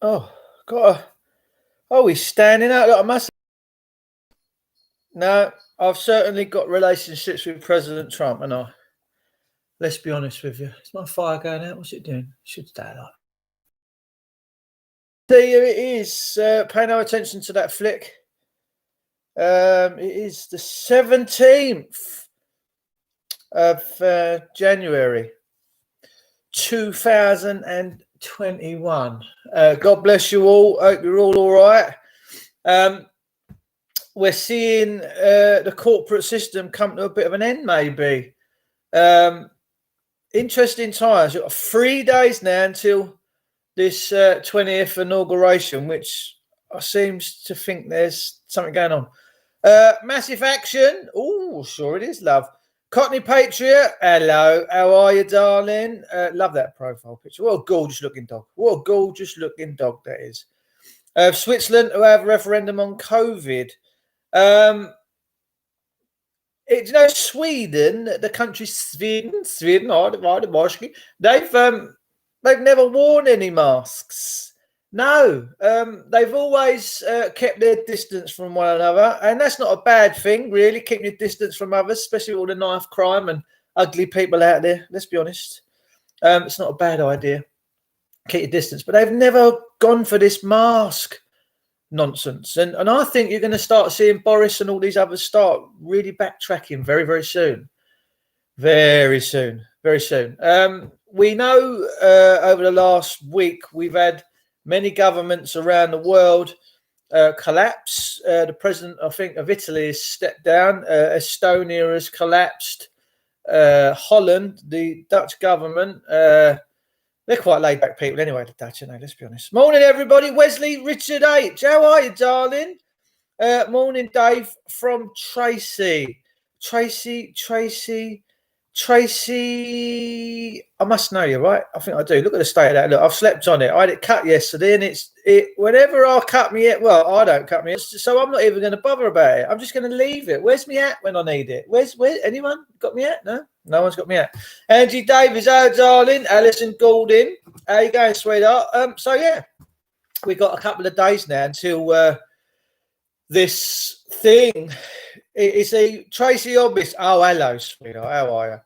Oh, got a. Oh, he's standing out. Look, I must. No, I've certainly got relationships with President Trump, and I. Let's be honest with you. Is my fire going out? What's it doing? It should stay alight. There it is. Pay no attention to that flick. It is the 17th of January 2021. God bless you all. Hope you're all right. We're seeing the corporate system come to a bit of an end, maybe. Interesting times. You've got 3 days now until this 20th inauguration, which seems to think there's something going on. Massive action. Oh, sure it is, love. Cockney Patriot. Hello. How are you, darling? Love that profile picture. What a gorgeous looking dog. What a gorgeous looking dog that is. Switzerland, who have a referendum on COVID. It's Sweden, the country Sweden, they've never worn any masks. No, they've always kept their distance from one another, and that's not a bad thing, really. Keeping your distance from others, especially with all the knife crime and ugly people out there. Let's be honest, it's not a bad idea. Keep your distance, but they've never gone for this mask nonsense, and I think you're going to start seeing Boris and all these others start really backtracking very, very soon. Very soon. We know over the last week we've had many governments around the world collapse. The president, I think, of Italy has stepped down. Estonia has collapsed. Holland, the Dutch government, they're quite laid back people anyway, the Dutch, aren't they? Let's be honest. Morning, everybody. Wesley Richard H. How are you, darling? Morning, Dave from Tracy. Tracy. I must know you, right? I think I do. Look at the state of that. Look, I've slept on it. I had it cut yesterday, and whenever I cut me it, well, I don't cut me, so I'm not even going to bother about it. I'm just going to leave it. Where's me hat when I need it? Where? Anyone got me hat? No one's got me hat. Angie Davies, oh, darling. Alison Goulding, how you going, sweetheart? So yeah, we got a couple of days now until this thing. It's a Tracy Obis. Oh, hello, sweetheart. How are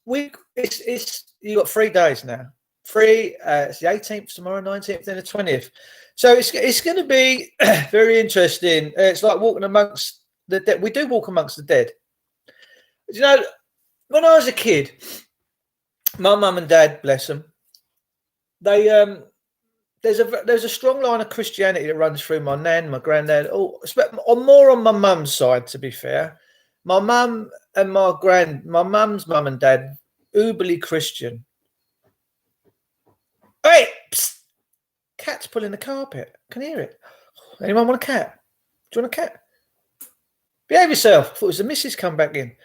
you? You got 3 days now. It's the 18th tomorrow, 19th, and the 20th. So it's going to be very interesting. It's like walking amongst the dead. We do walk amongst the dead. You know, when I was a kid, my mum and dad, bless them, they there's a strong line of Christianity that runs through my nan, my granddad, or more on my mum's side, to be fair. My mum and my mum's mum and dad, uberly Christian. Hey, psst, cat's pulling the carpet. Can you hear it? Anyone want a cat? Do you want a cat? Behave yourself. I thought it was the missus come back in.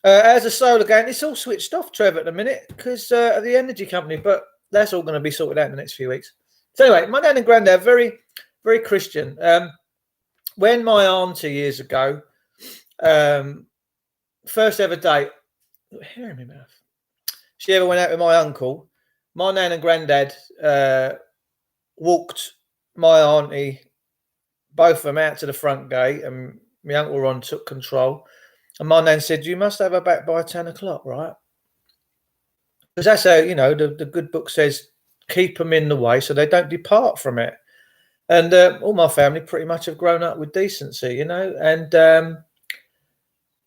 As a solar again, it's all switched off, Trevor, at the minute because of the energy company, but that's all going to be sorted out in the next few weeks. So anyway, my dad and granddad, very, very Christian. When my auntie years ago, first ever date, hair in my mouth. She ever went out with my uncle. My nan and granddad walked my auntie, both of them, out to the front gate, and my uncle Ron took control. And my nan said, "You must have her back by 10 o'clock, right?" Because that's how, the good book says, keep them in the way so they don't depart from it. And all my family pretty much have grown up with decency, And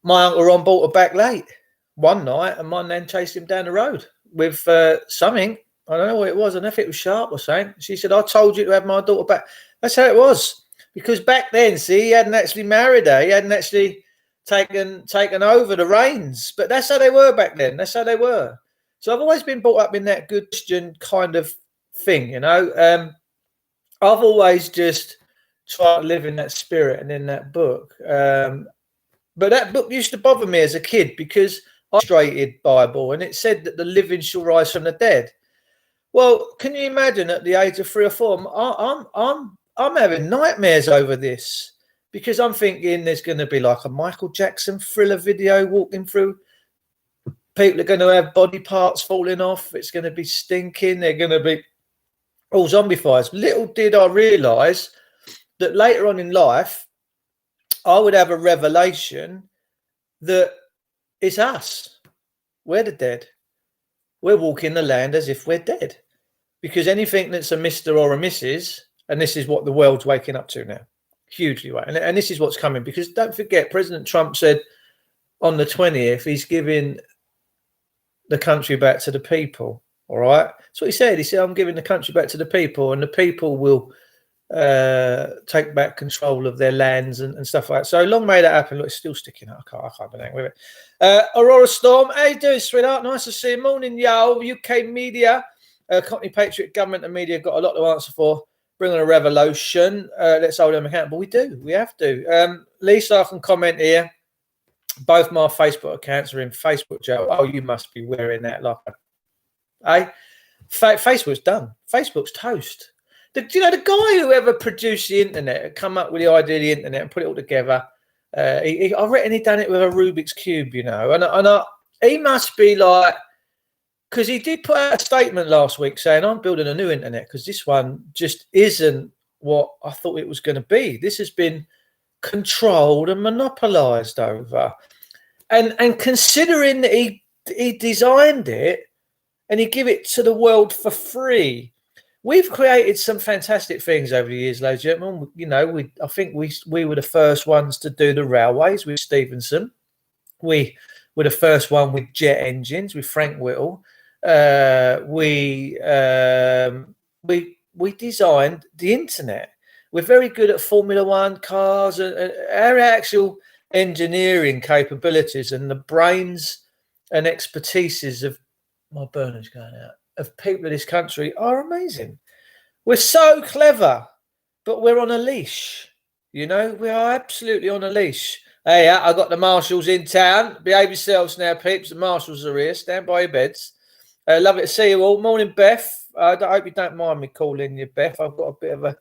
my uncle Ron brought her back late one night, and my nan chased him down the road with something. I don't know what it was. I don't know if it was sharp or something. She said, "I told you to have my daughter back." That's how it was. Because back then, see, he hadn't actually married her. He hadn't actually taken over the reins. But that's how they were back then. That's how they were. So I've always been brought up in that good Christian kind of thing, I've always just tried to live in that spirit and in that book. But that book used to bother me as a kid because I illustrated Bible and it said that the living shall rise from the dead. Well, can you imagine at the age of 3 or 4, I'm having nightmares over this because I'm thinking there's going to be like a Michael Jackson Thriller video walking through. People are going to have body parts falling off. It's going to be stinking. They're going to be all zombifies. Little did I realise that later on in life, I would have a revelation that it's us. We're the dead. We're walking the land as if we're dead. Because anything that's a Mr. or a Mrs., and this is what the world's waking up to now, hugely right. And this is what's coming. Because don't forget, President Trump said on the 20th, he's giving the country back to the people. All right. That's what he said. He said, I'm giving the country back to the people, and the people will take back control of their lands and stuff like that. So long may that happen. Look, it's still sticking out. I can't be with it. Aurora Storm, how you doing, sweetheart? Nice to see you. Morning, yo. UK media, company, patriot, government and media got a lot to answer for. Bring on a revolution. Let's hold them accountable. We do. We have to. Lisa, I can comment here. Both my Facebook accounts are in Facebook jail. Oh, you must be wearing that like a... Facebook's done. Facebook's toast. Do you know the guy who ever produced the internet, come up with the idea of the internet and put it all together? I reckon he done it with a Rubik's cube, you know. And he must be like, because he did put out a statement last week saying, I'm building a new internet because this one just isn't what I thought it was going to be. This has been controlled and monopolised over. And considering that he designed it and he gave it to the world for free, we've created some fantastic things over the years, ladies and gentlemen. You know, I think we were the first ones to do the railways with Stevenson. We were the first one with jet engines with Frank Whittle. We designed the internet. We're very good at Formula One cars, and our actual engineering capabilities and the brains and expertises of my burner's going out. Of people in this country are amazing. We're so clever, but we're on a leash. You know, we are absolutely on a leash. Hey, I got the marshals in town. Behave yourselves now, peeps. The marshals are here. Stand by your beds. Lovely to see you all. Morning, Beth. I hope you don't mind me calling you Beth. I've got a bit of a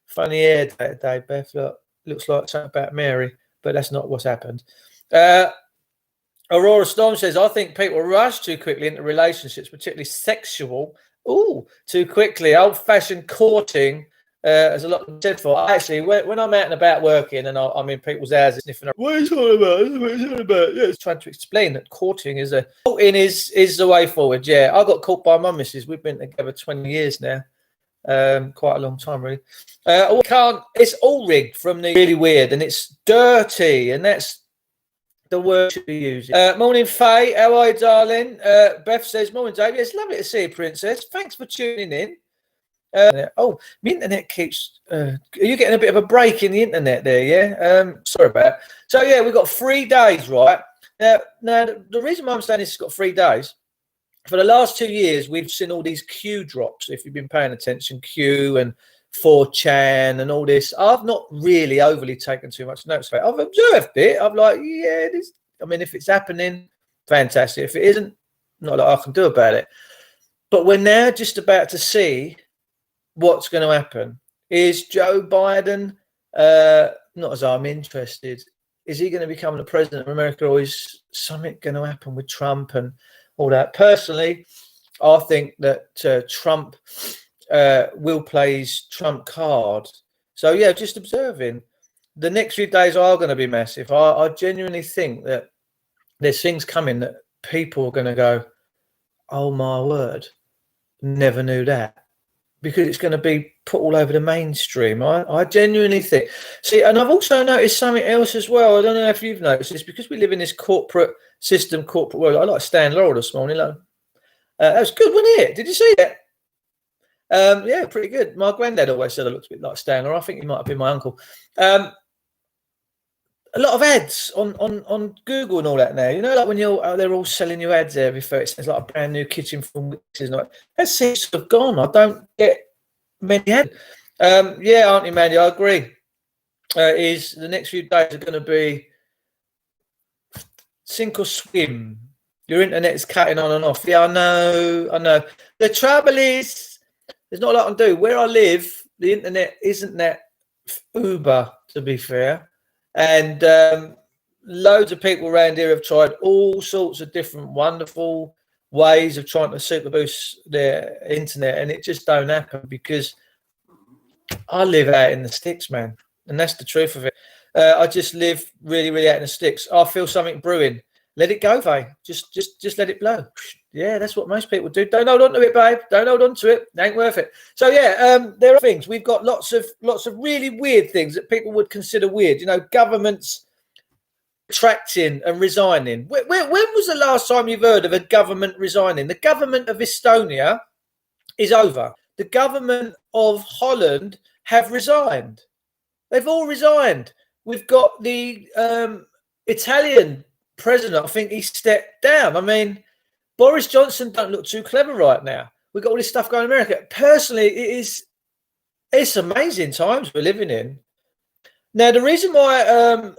funny hair today, Beth. Look, looks like something about Mary, but that's not what's happened. Aurora Storm says, I think people rush too quickly into relationships, particularly sexual. Too quickly. Old-fashioned courting, there's a lot to be said for. Actually, when I'm out and about working and I'm in people's houses sniffing around, what is it all about? What is it all about? Yeah, it's trying to explain that courting is the way forward. Yeah, I got caught by my missus. We've been together 20 years now. Quite a long time, really. It's all rigged from the really weird, and it's dirty, and that's the word should be used. Morning, Faye. How are you, darling? Beth says, morning, David. It's lovely to see you, Princess. Thanks for tuning in. My internet keeps... are you getting a bit of a break in the internet there, yeah? Sorry about that. So, yeah, we've got 3 days, right? Now the reason why I'm saying this has got 3 days, for the last 2 years, we've seen all these Q drops, if you've been paying attention, Q and 4chan and all this. I've not really overly taken too much notice of it. I've observed it. I'm like, yeah, this. I mean, if it's happening, fantastic. If it isn't, not a lot I can do about it. But we're now just about to see what's going to happen. Is Joe Biden, not as I'm interested, is he going to become the president of America, or is something going to happen with Trump and all that? Personally, I think that Trump will play his Trump card. So, yeah, just observing. The next few days are going to be massive. I genuinely think that there's things coming that people are going to go, oh, my word, never knew that. Because it's going to be put all over the mainstream. I genuinely think. See, and I've also noticed something else as well. I don't know if you've noticed this, because we live in this corporate system, corporate world. I like Stan Laurel this morning. That was good, wasn't it? Did you see that? Yeah, pretty good. My granddad always said I looked a bit like Stan Laurel. I think he might have been my uncle. A lot of ads on Google and all that now. You know, like when they're all selling you ads every 30 seconds, like a brand new kitchen from Wixes. That seems to have gone. I don't get many ads. Yeah, Auntie Mandy, I agree. Is the next few days are going to be sink or swim. Your internet is cutting on and off. Yeah, I know. The trouble is, there's not a lot I can do. Where I live, the internet isn't that uber, to be fair. And loads of people around here have tried all sorts of different wonderful ways of trying to super boost their internet, and it just don't happen because I live out in the sticks, man, and that's the truth of it. I just live really, really out in the sticks. I feel something brewing. Let it go, Vay. Just let it blow. Yeah, that's what most people do. Don't hold on to it, babe. Don't hold on to it. It ain't worth it. So yeah, there are things. We've got lots of really weird things that people would consider weird. You know, governments retracting and resigning. When was the last time you've heard of a government resigning? The government of Estonia is over. The government of Holland have resigned. They've all resigned. We've got the Italian president. I think he stepped down. I mean, Boris Johnson don't look too clever right now. We've got all this stuff going in America. Personally, it's amazing times we're living in. Now, the reason why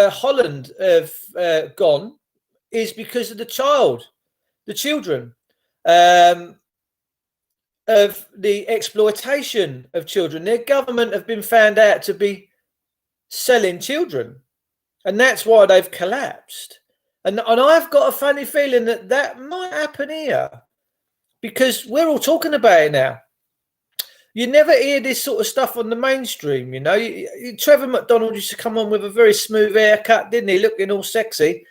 Holland have gone is because of the children, of the exploitation of children. Their government have been found out to be selling children, and that's why they've collapsed. And I've got a funny feeling that might happen here because we're all talking about it now. You never hear this sort of stuff on the mainstream, you know. Trevor McDonald used to come on with a very smooth haircut, didn't he? Looking all sexy.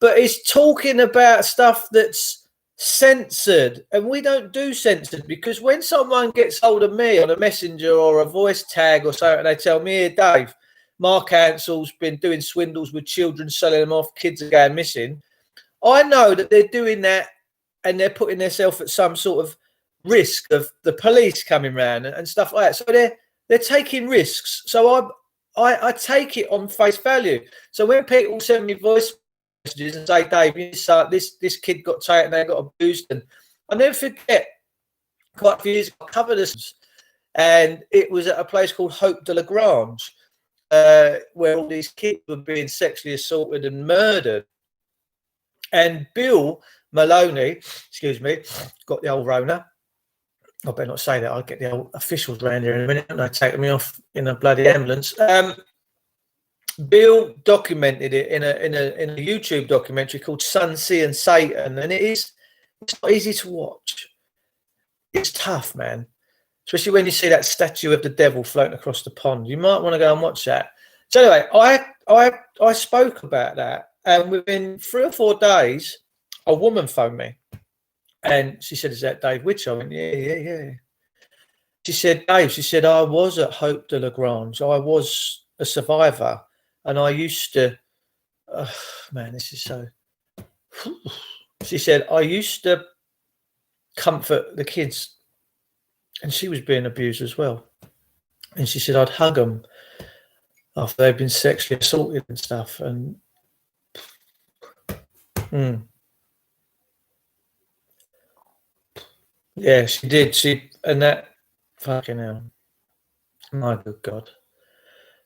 But he's talking about stuff that's censored. And we don't do censored because when someone gets hold of me on a messenger or a voice tag or something, they tell me, here, Dave, Mark Ansell's been doing swindles with children, selling them off, kids are going missing. I know that they're doing that and they're putting themselves at some sort of risk of the police coming round and stuff like that. So they're taking risks. So I take it on face value. So when people send me voice messages and say, Dave, this kid got taken, they got abused, and I never forget, quite a few years ago, I covered this, and it was at a place called Hope de la Grange, where all these kids were being sexually assaulted and murdered. And Bill Maloney, excuse me, got the old Rona. I better not say that. I'll get the old officials around here in a minute and they take me off in a bloody ambulance. Bill documented it in a YouTube documentary called Sun, Sea and Satan, and it's not easy to watch. It's tough, man. Especially when you see that statue of the devil floating across the pond. You might want to go and watch that. So anyway, I spoke about that, and within 3 or 4 days, a woman phoned me. And she said, is that Dave Witch? I went, yeah. She said, Dave, I was at Hope de la Grange. I was a survivor. And I used to, man, this is so. She said, I used to comfort the kids. And she was being abused as well. And she said, I'd hug them after they'd been sexually assaulted and stuff. And, yeah, she did. And that, fucking hell. My good God.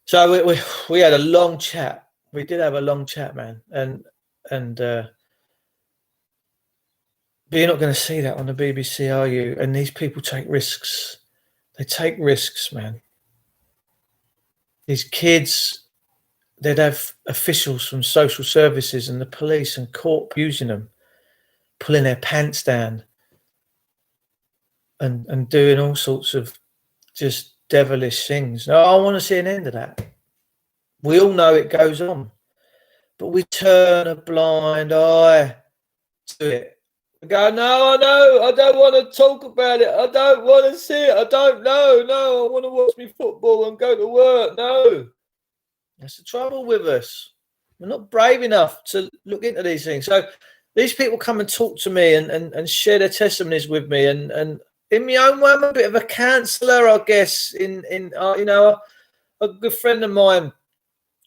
So we had a long chat. We did have a long chat, man. And but you're not going to see that on the BBC, are you? And these people take risks. They take risks, man. These kids, they'd have officials from social services and the police and court using them, pulling their pants down. And doing all sorts of just devilish things. No, I want to see an end of that. We all know it goes on, but we turn a blind eye to it. We go, no, I don't want to talk about it. I don't want to see it. I don't know. No, I want to watch me football and go to work. No. That's the trouble with us. We're not brave enough to look into these things. So these people come and talk to me and share their testimonies with me, and in my own way, I'm a bit of a counsellor, I guess. You know, a good friend of mine,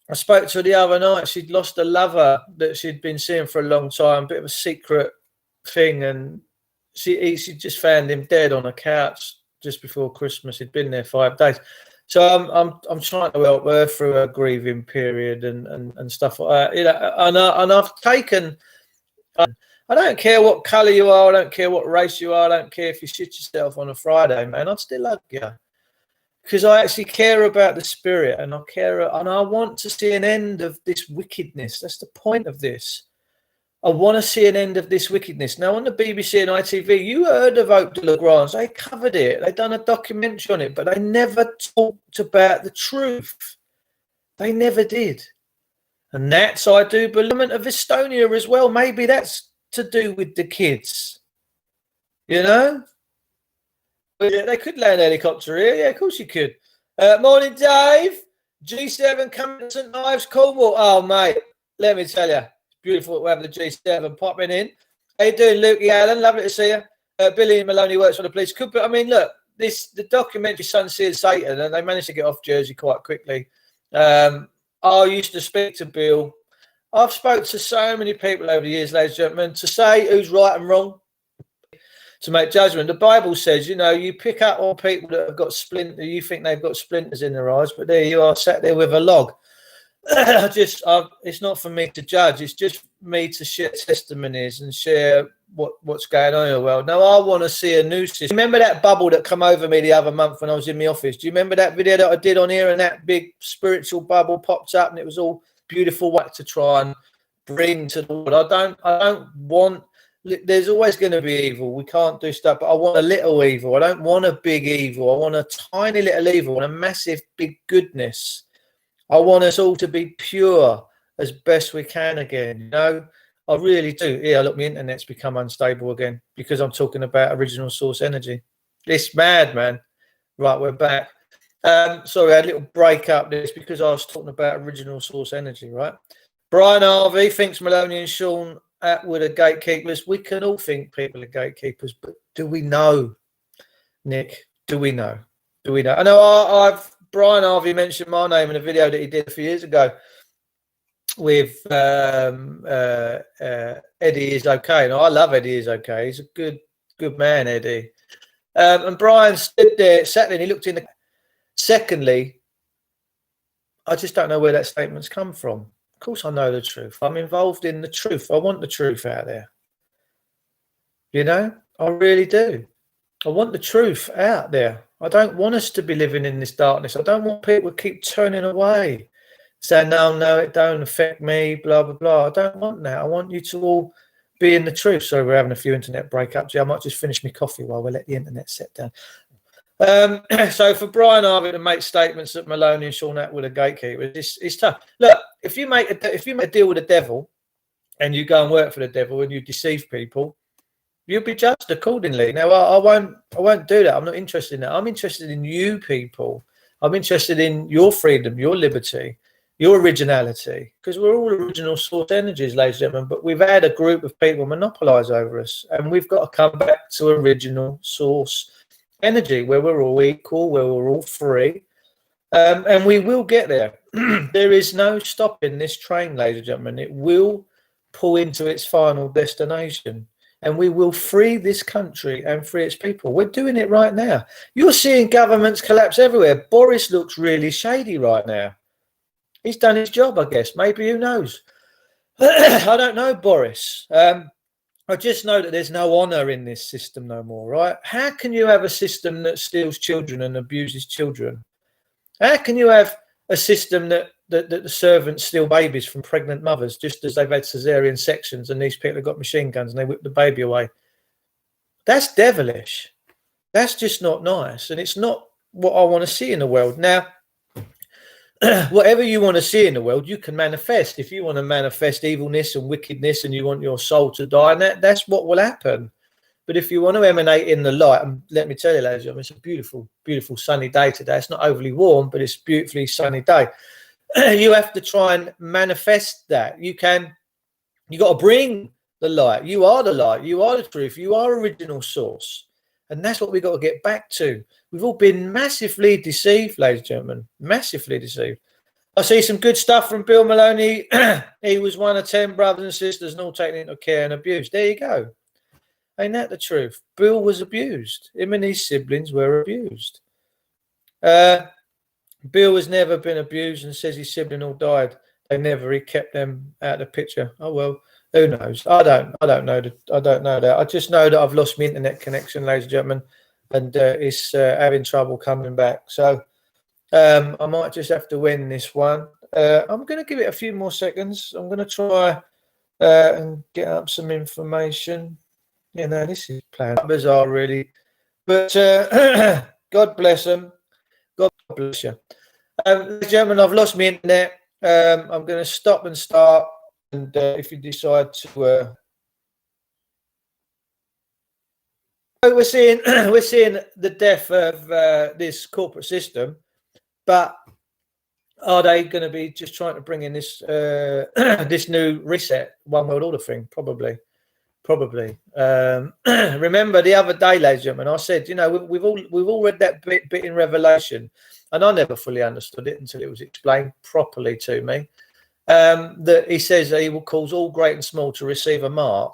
I spoke to her the other night. She'd lost a lover that she'd been seeing for a long time, a bit of a secret thing, and she just found him dead on a couch just before Christmas. He'd been there 5 days. So I'm trying to help her through her grieving period and stuff like that. You know, and I've taken. I don't care what colour you are. I don't care what race you are. I don't care if you shit yourself on a Friday, man. I'd still love you because I actually care about the spirit, and I want to see an end of this wickedness. That's the point of this. I want to see an end of this wickedness. Now, on the BBC and ITV, you heard of Hope de la Grange. They covered it. They done a documentary on it, but they never talked about the truth. They never did. And that's, I do believe, of Estonia as well. Maybe that's to do with the kids. You know? But yeah, they could land a helicopter here. Yeah, of course you could. Morning, Dave. G7 coming to St Ives, Cornwall. Oh, mate, let me tell you. It's beautiful to have the G7 popping in. How you doing, Lukey Allen? Lovely to see you. Billy Maloney works for the police. Could, but I mean, look, the documentary Sunseered Satan, and they managed to get off Jersey quite quickly. I used to speak to Bill. I've spoke to so many people over the years, ladies and gentlemen, to say who's right and wrong, to make judgment. The Bible says, you know, you pick up on people that have got splinters, you think they've got splinters in their eyes, but there you are, sat there with a log. It's not for me to judge. It's just me to share testimonies and share what's going on in the world. Now, I want to see a new system. Remember that bubble that come over me the other month when I was in the office? Do you remember that video that I did on here, and that big spiritual bubble popped up and it was all beautiful, what to try and bring to the world? I don't want. There's always going to be evil. We can't do stuff, but I want a little evil. I don't want a big evil. I want a tiny little evil and a massive big goodness. I want us all to be pure as best we can again. You know, I really do. Yeah, look, my internet's become unstable again because I'm talking about original source energy. It's mad, man. Right, we're back. Sorry, I had a little break up this because I was talking about original source energy, right? Brian Harvey thinks Maloney and Sean Atwood are gatekeepers. We can all think people are gatekeepers, but do we know, Nick? Do we know? Do we know? I know Brian Harvey mentioned my name in a video that he did a few years ago with Eddie Is Okay. And I love Eddie Is Okay. He's a good man, Eddie. And Brian stood there, sat there, and he looked in the... Secondly, I just don't know where that statement's come from. Of course I know the truth. I'm involved in the truth. I want the truth out there. You know, I really do. I want the truth out there. I don't want us to be living in this darkness. I don't want people to keep turning away, saying, no, it don't affect me, blah, blah, blah. I don't want that. I want you to all be in the truth. So we're having a few internet breakups. Yeah, I might just finish my coffee while we let the internet set down. So for Brian Harvey to make statements that Maloney and Sean Atwood are gatekeepers, it's tough. Look, if you make a deal with the devil and you go and work for the devil and you deceive people, you'll be judged accordingly. Now, I won't do that. I'm not interested in that. I'm interested in you people. I'm interested in your freedom, your liberty, your originality, because we're all original source energies, ladies and gentlemen, but we've had a group of people monopolize over us, and we've got to come back to original source energy where we're all equal, where we're all free, and we will get there. There is no stopping this train, ladies and gentlemen. It will pull into its final destination, and we will free this country and free its people. We're doing it right now. You're seeing governments collapse everywhere. Boris looks really shady right now. He's done his job, I guess. Maybe, who knows? I don't know, Boris. I just know that there's no honour in this system no more, right? How can you have a system that steals children and abuses children? How can you have a system that the servants steal babies from pregnant mothers just as they've had caesarean sections and these people have got machine guns and they whip the baby away? That's devilish. That's just not nice. And it's not what I want to see in the world. Now, whatever you want to see in the world, you can manifest. If you want to manifest evilness and wickedness and you want your soul to die, and that's what will happen. But if you want to emanate in the light, and let me tell you, ladies and gentlemen, it's a beautiful, beautiful sunny day today. It's not overly warm, but it's a beautifully sunny day. You have to try and manifest that. You got to bring the light. You are the light. You are the truth. You are original source. And that's what we've got to get back to. We've all been massively deceived, ladies and gentlemen, massively deceived. I see some good stuff from Bill Maloney. He was one of 10 brothers and sisters and all taken into care and abused. There you go. Ain't that the truth? Bill was abused. Him and his siblings were abused. Bill has never been abused and says his sibling all died. He kept them out of the picture. Oh, well. Who knows? I don't know that. I just know that I've lost my internet connection, ladies and gentlemen, and it's having trouble coming back. So I might just have to win this one. I'm going to give it a few more seconds. I'm going to try and get up some information. You know, this is bizarre, really. But God bless them. God bless you. Gentlemen, I've lost my internet. I'm going to stop and start. And if you decide to... we're seeing the death of this corporate system, but are they going to be just trying to bring in this this new reset, one world order thing? Probably. Remember the other day, ladies and gentlemen, I said, you know, we've all read that bit in Revelation, and I never fully understood it until it was explained properly to me. That he says that he will cause all great and small to receive a mark,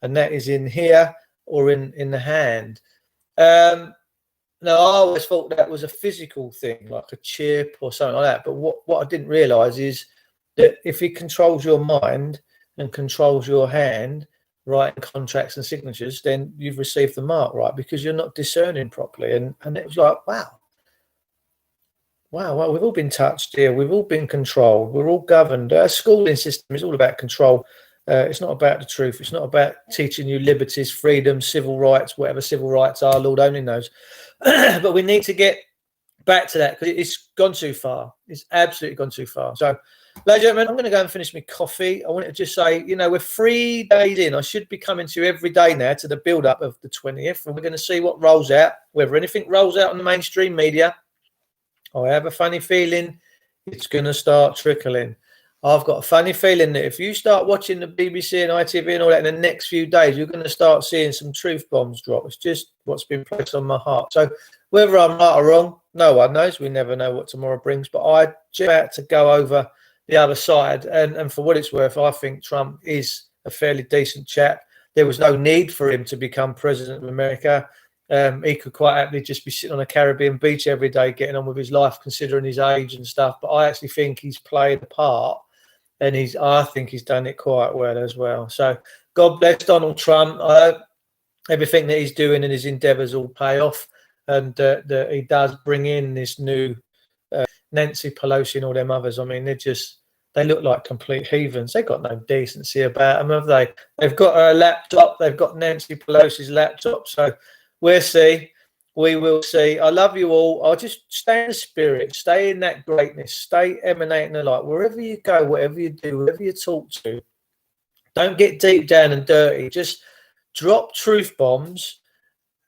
and that is in here or in the hand. Now, I always thought that was a physical thing, like a chip or something like that. But what I didn't realise is that if he controls your mind and controls your hand, writing contracts and signatures, then you've received the mark, right? Because you're not discerning properly. And it was like, wow, we've all been touched here. We've all been controlled. We're all governed. Our schooling system is all about control. It's not about the truth. It's not about teaching you liberties, freedoms, civil rights, whatever civil rights are. Lord only knows. But we need to get back to that because it's gone too far. It's absolutely gone too far. So, ladies and gentlemen, I'm going to go and finish my coffee. I wanted to just say, you know, we're 3 days in. I should be coming to you every day now to the build-up of the 20th. And we're going to see what rolls out, whether anything rolls out on the mainstream media. I have a funny feeling it's going to start trickling. I've got a funny feeling that if you start watching the BBC and ITV and all that in the next few days, you're going to start seeing some truth bombs drop. It's just what's been placed on my heart. So whether I'm right or wrong, no one knows. We never know what tomorrow brings. But I just about to go over the other side. And for what it's worth, I think Trump is a fairly decent chap. There was no need for him to become president of America. He could quite happily just be sitting on a Caribbean beach every day, getting on with his life, considering his age and stuff. But I actually think he's played a part. And I think he's done it quite well as well. So God bless Donald Trump. I hope everything that he's doing and his endeavours will pay off, and that he does bring in this new Nancy Pelosi and all them others. I mean, they look like complete heathens. They've got no decency about them, have they? They've got a laptop. They've got Nancy Pelosi's laptop. So we'll see. We will see. I love you all. I'll just stay in the spirit, stay in that greatness, stay emanating the light. Wherever you go, whatever you do, whoever you talk to, don't get deep down and dirty. Just drop truth bombs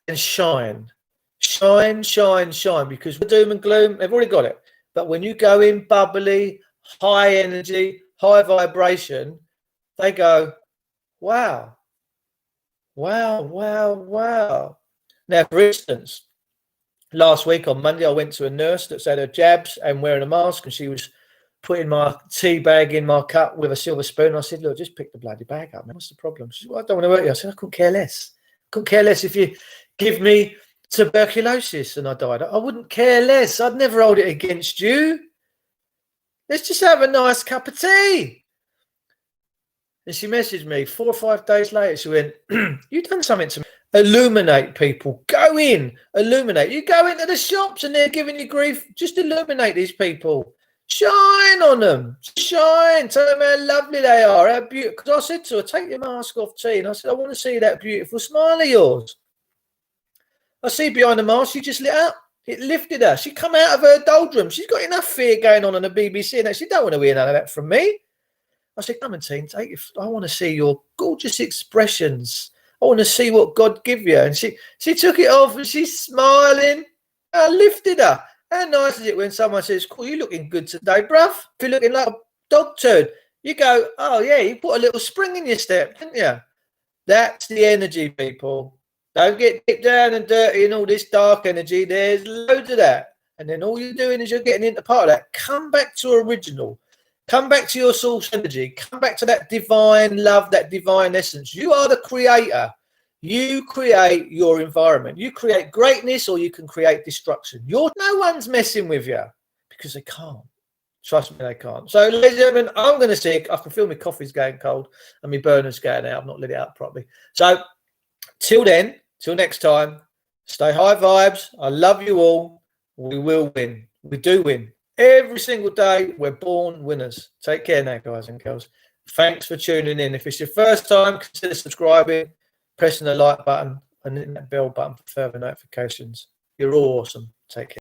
and shine. Shine, shine, shine. Because we're doom and gloom, they've already got it. But when you go in bubbly, high energy, high vibration, they go, wow. Wow, wow, wow. Now, for instance, last week on Monday, I went to a nurse that's had her jabs and wearing a mask, and she was putting my tea bag in my cup with a silver spoon. I said, look, just pick the bloody bag up, man. What's the problem? She said, well, I don't want to hurt you. I said, I couldn't care less. Couldn't care less if you give me tuberculosis and I died. I wouldn't care less. I'd never hold it against you. Let's just have a nice cup of tea. And she messaged me 4 or 5 days later. She went, you've done something to me. Illuminate people. Go in. Illuminate. You go into the shops and they're giving you grief. Just illuminate these people. Shine on them. Shine. Tell them how lovely they are. How beautiful. Because I said to her, take your mask off, T. And I said, I want to see that beautiful smile of yours. I see behind the mask, she just lit up. It lifted her. She come out of her doldrum. She's got enough fear going on the BBC. And she don't want to hear none of that from me. I said, come on, T. I want to see your gorgeous expressions. I want to see what God give you. And she took it off and she's smiling. I lifted her. How nice is it when someone says, cool, you looking good today, bruv? If you're looking like a dog turd, you go, oh, yeah, you put a little spring in your step, didn't you? That's the energy, people. Don't get deep down and dirty and all this dark energy. There's loads of that. And then all you're doing is you're getting into part of that. Come back to original. Come back to your source energy. Come back to that divine love, that divine essence. You are the creator. You create your environment. You create greatness or you can create destruction. No one's messing with you because they can't. Trust me, they can't. So, ladies and gentlemen, I'm going to see. I can feel my coffee's going cold and my burner's going out. I've not lit it up properly. So, till then, till next time, stay high vibes. I love you all. We will win. We do win. Every single day, we're born winners. Take care now, guys and girls. Thanks for tuning in. If it's your first time, consider subscribing, pressing the like button, and hitting that bell button for further notifications. You're all awesome. Take care.